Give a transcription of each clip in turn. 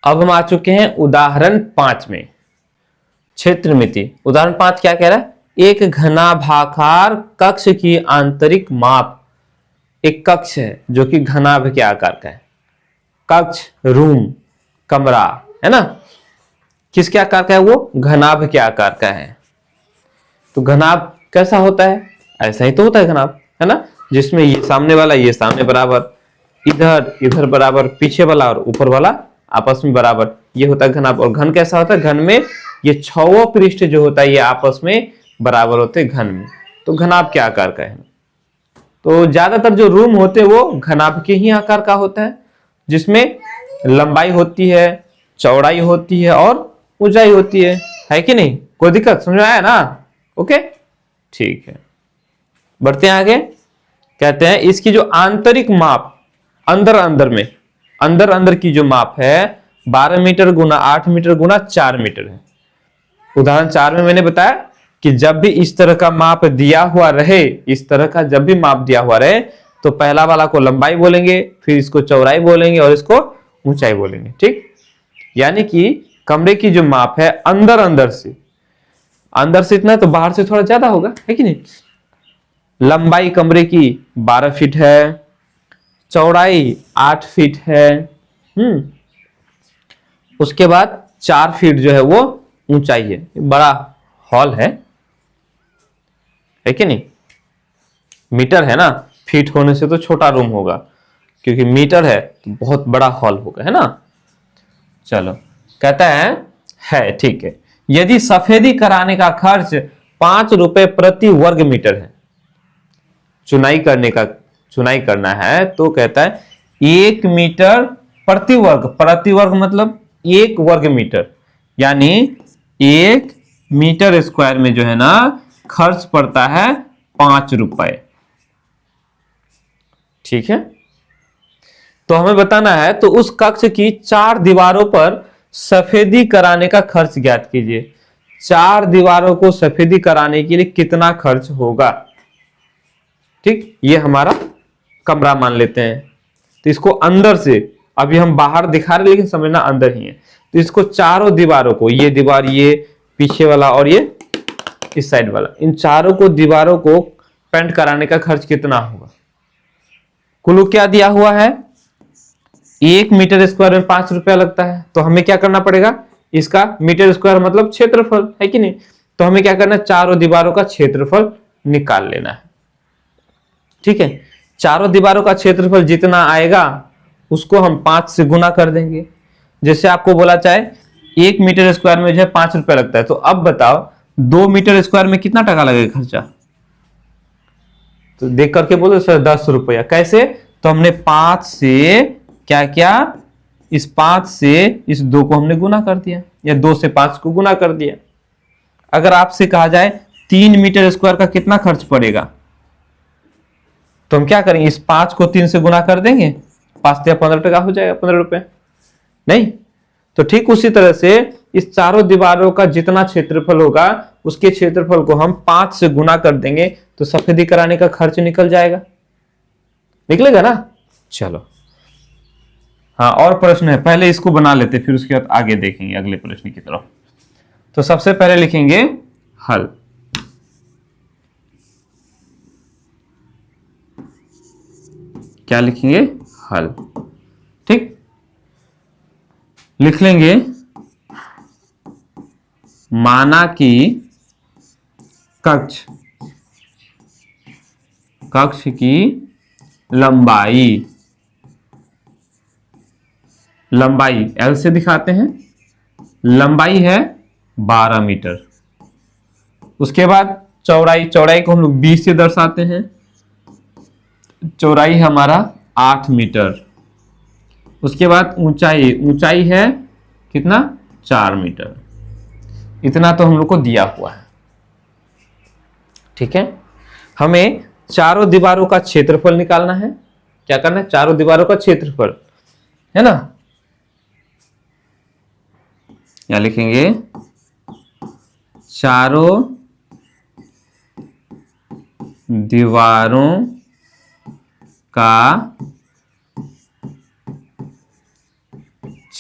अब हम आ चुके हैं उदाहरण 5 में, क्षेत्र मिति। उदाहरण 5 क्या कह रहा है? एक घनाभाकार कक्ष की आंतरिक माप। एक कक्ष है जो कि घनाभ के आकार का है। कक्ष, रूम, कमरा, है ना, किसके आकार का है? वो घनाभ के आकार का है। तो घनाभ कैसा होता है? ऐसा ही तो होता है घनाभ, है ना, जिसमें ये सामने वाला ये सामने बराबर, इधर इधर बराबर, पीछे वाला और ऊपर वाला आपस में बराबर, ये होता है घनाभ। और घन कैसा होता है? घन में ये छहों पृष्ठ जो होता है ये आपस में बराबर होते हैं घन में, तो घनाभ के आकार का है। तो ज्यादातर जो रूम होते हैं वो घनाभ के ही आकार का होता है, जिसमें लंबाई होती है, चौड़ाई होती है और ऊंचाई होती है कि नहीं? कोई दिक्कत समझ में आया ना? ओके, ठीक है, बढ़ते हैं आगे। कहते हैं इसकी जो आंतरिक माप, अंदर अंदर में, अंदर अंदर की जो माप है 12 मीटर गुना 8 मीटर गुना 4 मीटर है। उदाहरण 4 में मैंने बताया कि जब भी इस तरह का माप दिया हुआ रहे, इस तरह का जब भी माप दिया हुआ रहे, तो पहला वाला को लंबाई बोलेंगे, फिर इसको चौड़ाई बोलेंगे और इसको ऊंचाई बोलेंगे। ठीक, यानी कि कमरे की जो माप है अंदर अंदर से इतना है तो बाहर से थोड़ा ज्यादा होगा, है कि नहीं? लंबाई कमरे की 12 फीट है, चौड़ाई 8 फीट है, उसके बाद 4 फीट जो है वो ऊंचाई है। बड़ा हॉल है कि नहीं? मीटर है ना, फीट होने से तो छोटा रूम होगा, क्योंकि मीटर है तो बहुत बड़ा हॉल होगा, है ना। चलो, कहता है ठीक है, यदि सफेदी कराने का खर्च 5 रुपए प्रति वर्ग मीटर है, चुनाई करना है, तो कहता है 1 मीटर प्रति वर्ग मतलब 1 वर्ग मीटर, यानी 1 मीटर स्क्वायर में जो है ना खर्च पड़ता है 5 रुपए। ठीक है, तो हमें बताना है, तो उस कक्ष की 4 दीवारों पर सफेदी कराने का खर्च ज्ञात कीजिए। 4 दीवारों को सफेदी कराने के लिए कितना खर्च होगा? ठीक, ये हमारा कमरा मान लेते हैं, तो इसको अंदर से, अभी हम बाहर दिखा रहे लेकिन समझना अंदर ही है, तो इसको चारों दीवारों को, ये दीवार, ये पीछे वाला और ये इस साइड वाला, इन चारों को दीवारों को पेंट कराने का खर्च कितना होगा? कुल क्या दिया हुआ है? 1 मीटर स्क्वायर में 5 रुपया लगता है, तो हमें क्या करना पड़ेगा? इसका मीटर स्क्वायर मतलब क्षेत्रफल, है कि नहीं? तो हमें क्या करना है? चारों दीवारों का क्षेत्रफल निकाल लेना है। ठीक है, चारों दीवारों का क्षेत्रफल जितना आएगा उसको हम 5 से गुना कर देंगे। जैसे आपको बोला चाहे 1 मीटर स्क्वायर में जो है 5 रुपया लगता है, तो अब बताओ 2 मीटर स्क्वायर में कितना टका लगेगा खर्चा? तो देख करके बोलो सर 10 रुपया। कैसे? तो हमने 5 से क्या किया? इस 5 से इस 2 को हमने गुना कर दिया, या 2 से 5 को गुना कर दिया। अगर आपसे कहा जाए 3 मीटर स्क्वायर का कितना खर्च पड़ेगा, तो हम क्या करेंगे? इस 5 को 3 से गुना कर देंगे, 5 या 15 टका हो जाएगा, 15 रुपए, नहीं? तो ठीक उसी तरह से इस चारों दीवारों का जितना क्षेत्रफल होगा उसके क्षेत्रफल को हम 5 से गुना कर देंगे, तो सफेदी कराने का खर्च निकल जाएगा, निकलेगा ना। चलो, हाँ, और प्रश्न है, पहले इसको बना लेते फिर उसके बाद आगे देखेंगे अगले प्रश्न की तरफ। तो सबसे पहले लिखेंगे हल। क्या लिखेंगे? हल। ठीक, लिख लेंगे माना कि कक्ष की लंबाई L से दिखाते हैं, लंबाई है 12 मीटर। उसके बाद चौड़ाई को हम लोग 20 से दर्शाते हैं, चौड़ाई हमारा 8 मीटर। उसके बाद ऊंचाई है कितना? 4 मीटर। इतना तो हम लोग को दिया हुआ है। ठीक है, हमें चारों दीवारों का क्षेत्रफल निकालना है। क्या करना है? चारों दीवारों का क्षेत्रफल, है ना। क्या लिखेंगे? चारों दीवारों का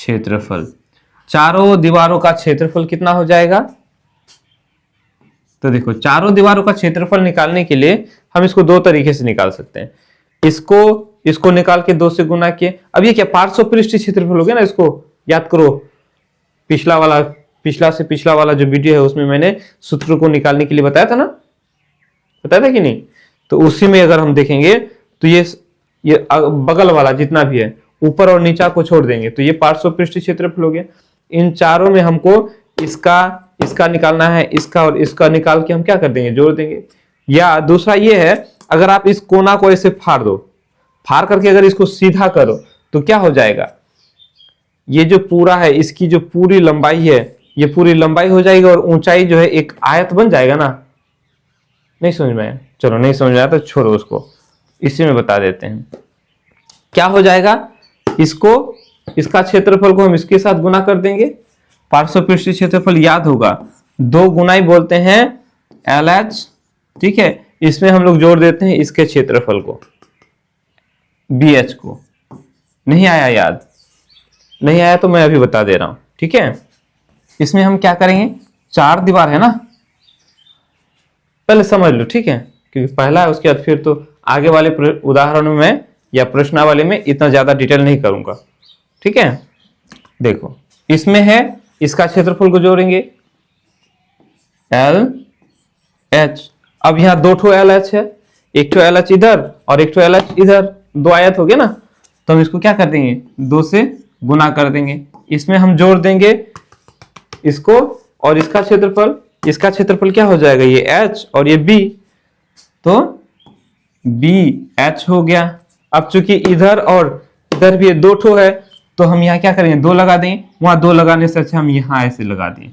क्षेत्रफल, चारों दीवारों का क्षेत्रफल कितना हो जाएगा? तो देखो चारों दीवारों का क्षेत्रफल निकालने के लिए हम इसको दो तरीके से निकाल सकते हैं। इसको निकाल के 2 से गुना किए। अब ये क्या पार्श्व पृष्ठ क्षेत्रफल हो गया ना, इसको याद करो। पिछला से पिछला वाला जो वीडियो है उसमें मैंने सूत्र को निकालने के लिए बताया था ना, बताया था कि नहीं? तो उसी में अगर हम देखेंगे तो ये बगल वाला जितना भी है ऊपर और नीचा को छोड़ देंगे तो ये पार्श्व पृष्ठ क्षेत्रफल हो गया। इन चारों में हमको इसका निकालना है, इसका और इसका निकाल के हम क्या कर देंगे, जोड़ देंगे। या दूसरा ये है, अगर आप इस कोना को ऐसे फाड़ दो, फाड़ करके अगर इसको सीधा करो तो क्या हो जाएगा, ये जो पूरा है इसकी जो पूरी लंबाई है ये पूरी लंबाई हो जाएगी और ऊंचाई जो है एक आयत बन जाएगा ना। नहीं समझ में आया? चलो नहीं समझ आया तो छोड़ो उसको, इसी में बता देते हैं। क्या हो जाएगा, इसका क्षेत्रफल को हम इसके साथ गुना कर देंगे। पार्श्व पृष्ठ क्षेत्रफल याद होगा, 2 गुनाई बोलते हैं LH, ठीक है। इसमें हम लोग जोड़ देते हैं इसके क्षेत्रफल को, BH को। नहीं आया याद? नहीं आया तो मैं अभी बता दे रहा हूं, ठीक है। इसमें हम क्या करेंगे, 4 दीवार है ना, पहले समझ लो, ठीक है, क्योंकि पहला है, उसके बाद फिर तो आगे वाले उदाहरणों में या प्रश्नावली में इतना ज्यादा डिटेल नहीं करूंगा, ठीक है। देखो इसमें है, इसका क्षेत्रफल को जोड़ेंगे LH। अब यहाँ 2 ठो LH है, एक ठो LH इधर और एक ठो LH इधर, 2 आयत हो गए ना। तो हम इसको क्या कर देंगे, 2 से गुना कर देंगे। इसमें हम जोड़ देंगे इसको और इसका क्षेत्रफल क्या हो जाएगा, ये H और ये B, तो BH हो गया। अब चूंकि इधर और इधर भी 2 ठो है तो हम यहाँ क्या करेंगे, 2 लगा देंगे। वहां 2 लगाने से अच्छा हम यहाँ ऐसे लगा दिए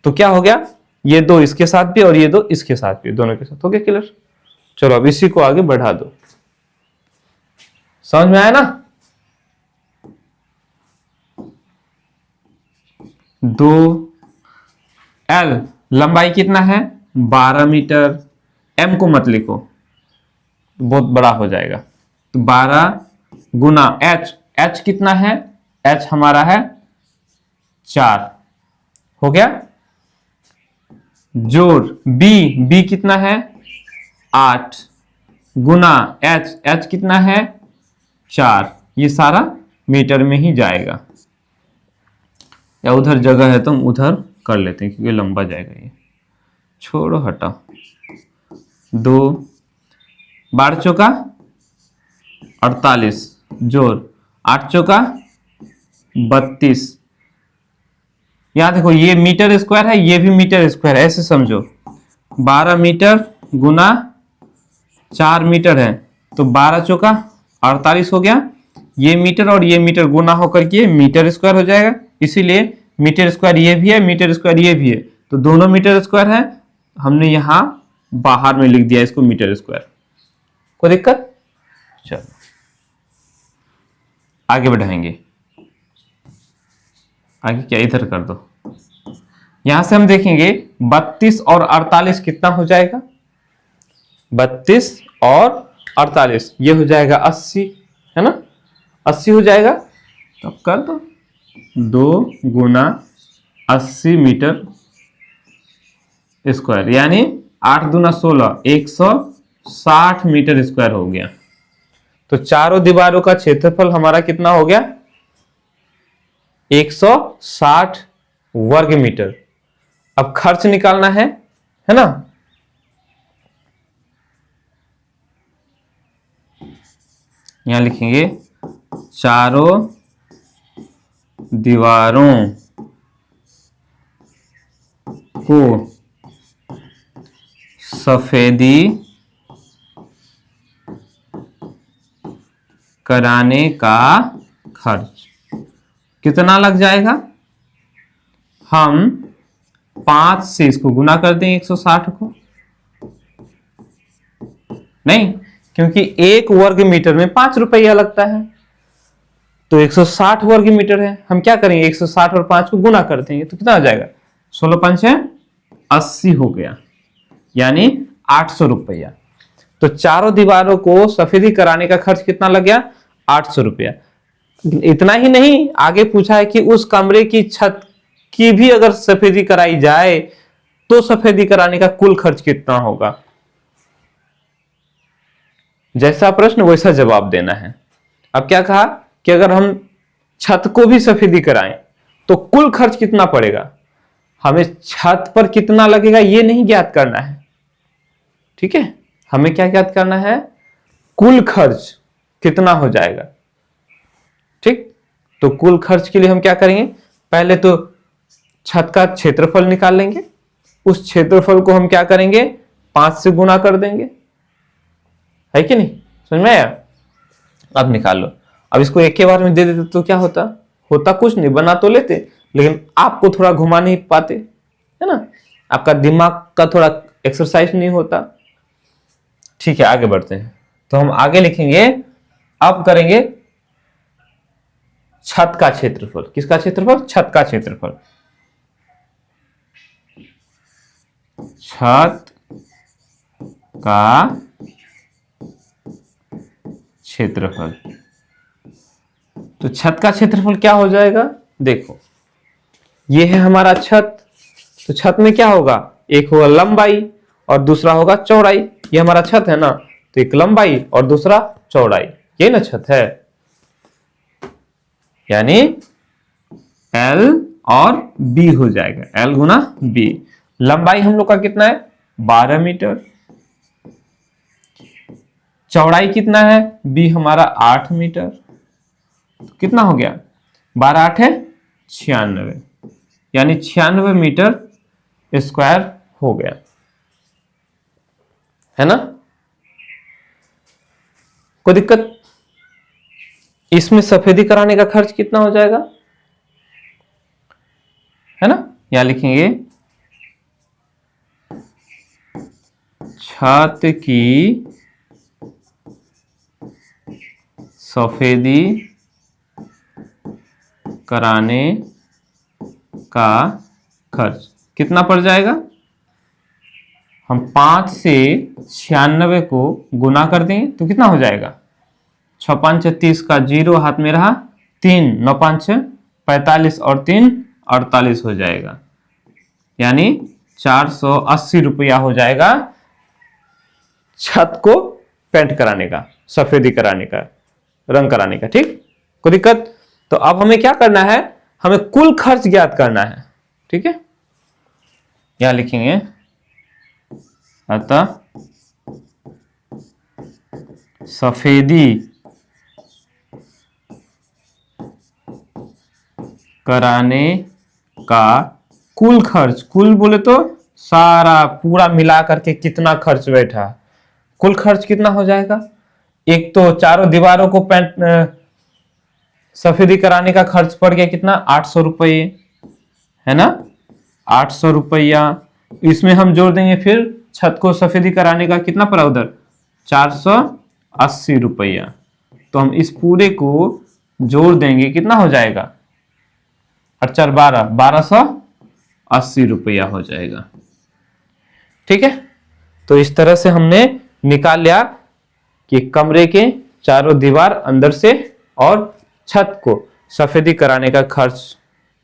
तो क्या हो गया, ये 2 इसके साथ भी और ये 2 इसके साथ भी, दोनों के साथ हो गया क्लियर। चलो अब इसी को आगे बढ़ा दो, समझ में आया ना। 2L लंबाई कितना है, 12 मीटर। M को मत लिखो, बहुत बड़ा हो जाएगा। तो 12 गुना H कितना है, H हमारा है 4, हो गया। जोड़ B कितना है 8 गुना H कितना है 4, ये सारा मीटर में ही जाएगा। या उधर जगह है तो हम उधर कर लेते हैं क्योंकि लंबा जाएगा ये, छोड़ो हटाओ। 2 12 चौका 48, जोड़ 8 चौका 32। यहां देखो ये मीटर स्क्वायर है, ये भी मीटर स्क्वायर है, ऐसे समझो। 12 मीटर गुना 4 मीटर है तो 12 चौका 48 हो गया। ये मीटर और ये मीटर गुना होकर के मीटर स्क्वायर हो जाएगा, इसीलिए मीटर स्क्वायर ये भी है, मीटर स्क्वायर ये भी है, तो दोनों मीटर स्क्वायर है। हमने यहां बाहर में लिख दिया इसको मीटर स्क्वायर। कोई दिक्कत? चलो आगे बढ़ाएंगे। आगे क्या, इधर कर दो। यहां से हम देखेंगे 32 और 48 कितना हो जाएगा, 32 और 48 ये हो जाएगा 80, है ना, 80 हो जाएगा। तो अब कर दो, 2 गुना 80 मीटर स्क्वायर, यानी 8 दूना 16, 160 मीटर स्क्वायर हो गया। तो चारों दीवारों का क्षेत्रफल हमारा कितना हो गया, 160 वर्ग मीटर। अब खर्च निकालना है ना। यहां लिखेंगे चारों दीवारों को सफेदी कराने का खर्च कितना लग जाएगा। हम 5 से इसको गुना कर दें 160 को, नहीं क्योंकि 1 वर्ग मीटर में 5 रुपया लगता है, तो 160 वर्ग मीटर है। हम क्या करेंगे, 160 और 5 को गुना कर देंगे तो कितना आ जाएगा, 16 5 80 हो गया, यानी 800 रुपया। तो चारों दीवारों को सफेदी कराने का खर्च कितना लग गया, 800 रुपया। इतना ही नहीं, आगे पूछा है कि उस कमरे की छत की भी अगर सफेदी कराई जाए तो सफेदी कराने का कुल खर्च कितना होगा। जैसा प्रश्न वैसा जवाब देना है। अब क्या कहा कि अगर हम छत को भी सफेदी कराएं तो कुल खर्च कितना पड़ेगा। हमें छत पर कितना लगेगा ये नहीं ज्ञात करना है, ठीक है, हमें क्या ज्ञात करना है, कुल खर्च कितना हो जाएगा। ठीक, तो कुल खर्च के लिए हम क्या करेंगे, पहले तो छत का क्षेत्रफल निकाल लेंगे, उस क्षेत्रफल को हम क्या करेंगे 5 से गुणा कर देंगे, है कि नहीं, समझ में आया। अब निकाल लो। अब इसको एक के बार में दे देते तो क्या होता, होता कुछ नहीं, बना तो लेते, लेकिन आपको थोड़ा घुमा नहीं पाते, है ना, आपका दिमाग का थोड़ा एक्सरसाइज नहीं होता। ठीक है, आगे बढ़ते हैं। तो हम आगे लिखेंगे, अब करेंगे छत का क्षेत्रफल। किसका क्षेत्रफल, छत का क्षेत्रफल। छत का क्षेत्रफल। तो छत का क्षेत्रफल क्या हो जाएगा, देखो ये है हमारा छत, तो छत में क्या होगा, एक होगा लंबाई और दूसरा होगा चौड़ाई। ये हमारा छत है ना, तो एक लंबाई और दूसरा चौड़ाई, ये ना छत है, यानी L और B हो जाएगा, L गुना B। लंबाई हम लोग का कितना है 12 मीटर, चौड़ाई कितना है B हमारा 8 मीटर, तो कितना हो गया 12 8 है 96, यानी 96 मीटर स्क्वायर हो गया, है ना। कोई दिक्कत। इसमें सफेदी कराने का खर्च कितना हो जाएगा, है ना, यहां लिखेंगे छत की सफेदी कराने का खर्च कितना पड़ जाएगा। हम 5 से 96 को गुना कर देंगे तो कितना हो जाएगा, 6 5 30 का 0 हाथ में रहा, 3 9 5 45 और 3 48 हो जाएगा, यानी 480 रुपया हो जाएगा छत को पेंट कराने का, सफेदी कराने का, रंग कराने का। ठीक, कोई दिक्कत। तो अब हमें क्या करना है, हमें कुल खर्च ज्ञात करना है, ठीक है, यहां लिखेंगे अतः सफेदी कराने का कुल खर्च, कुल बोले तो सारा पूरा मिला करके कितना खर्च बैठा, कुल खर्च कितना हो जाएगा। एक तो चारों दीवारों को पेंट सफेदी कराने का खर्च पड़ गया कितना 800 रुपये, है ना, 800 रुपया। इसमें हम जोड़ देंगे फिर छत को सफेदी कराने का कितना पड़ा उधर 480 रुपया, तो हम इस पूरे को जोड़ देंगे कितना हो जाएगा 8 4 12 1280 रुपया हो जाएगा। ठीक है, तो इस तरह से हमने निकाल लिया कि कमरे के चारों दीवार अंदर से और छत को सफेदी कराने का खर्च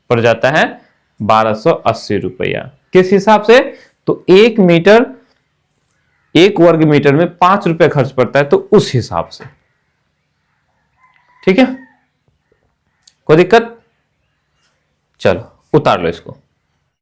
पड़ जाता है 1280 रुपया। किस हिसाब से, तो 1 मीटर 1 वर्ग मीटर में 5 रुपया खर्च पड़ता है, तो उस हिसाब से। ठीक है, कोई दिक्कत, चलो उतार लो इसको।